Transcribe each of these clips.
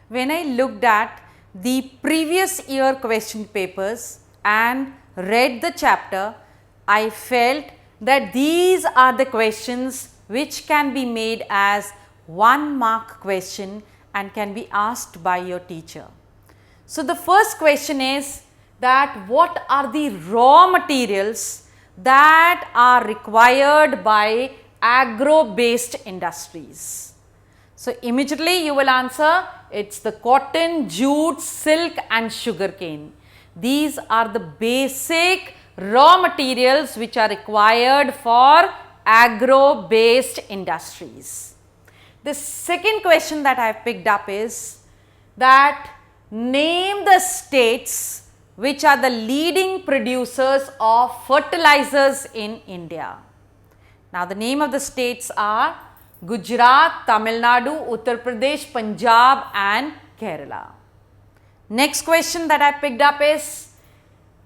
when I looked at the previous year question papers and read the chapter, I felt that these are the questions which can be made as 1-mark question and can be asked by your teacher. So, the first question is that what are the raw materials that are required by agro-based industries? So, immediately you will answer, it is the cotton, jute, silk and sugarcane. These are the basic raw materials which are required for agro-based industries. The second question that I have picked up is that name the states which are the leading producers of fertilizers in India. Now, the name of the states are Gujarat, Tamil Nadu, Uttar Pradesh, Punjab and Kerala. Next question that I picked up is,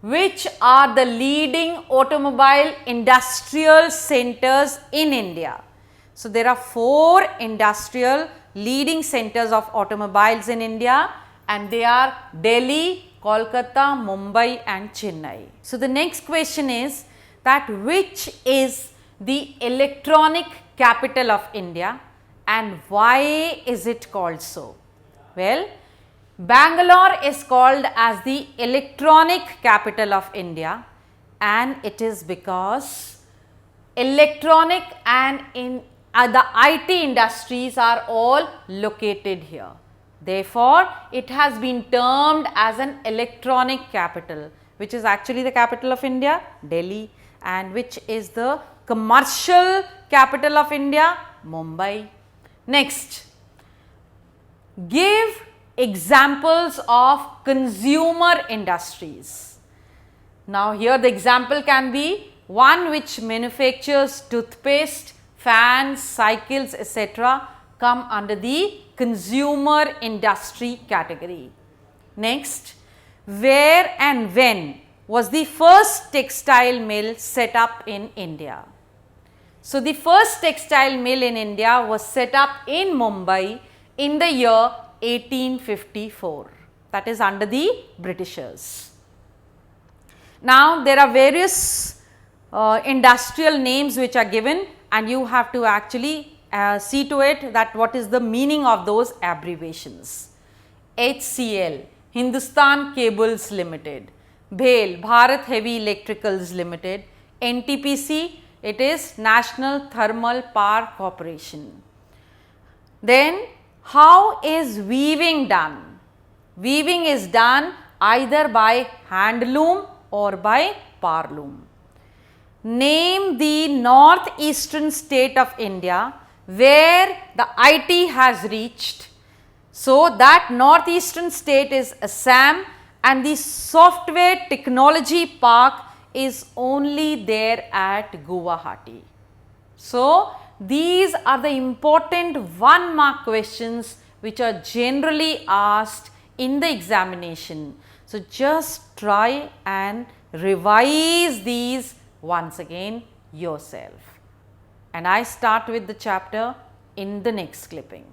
which are the leading automobile industrial centers in India? So, there are 4 industrial leading centers of automobiles in India and they are Delhi, Kolkata, Mumbai and Chennai. So, the next question is that which is the electronic capital of India and why is it called so? Well, Bangalore is called as the electronic capital of India and it is because electronic and the IT industries are all located here. Therefore, it has been termed as an electronic capital, which is actually the capital of India, Delhi, and which is the commercial capital of India, Mumbai. Next, give examples of consumer industries. Now, here the example can be one which manufactures toothpaste, fans, cycles, etc. come under the consumer industry category. Next, where and when was the first textile mill set up in India? So, the first textile mill in India was set up in Mumbai in the year 1854, that is under the Britishers. Now, there are various industrial names which are given and you have to actually see to it that what is the meaning of those abbreviations. HCL, Hindustan Cables Limited, BHEL, Bharat Heavy Electricals Limited, NTPC, it is National Thermal Power Corporation. Then, how is weaving done? Weaving is done either by handloom or by powerloom. Name the northeastern state of India where the IT has reached. So, that northeastern state is Assam and the software technology park is only there at Guwahati. So, these are the important 1-mark questions which are generally asked in the examination. So, just try and revise these once again yourself. And I start with the chapter in the next clipping.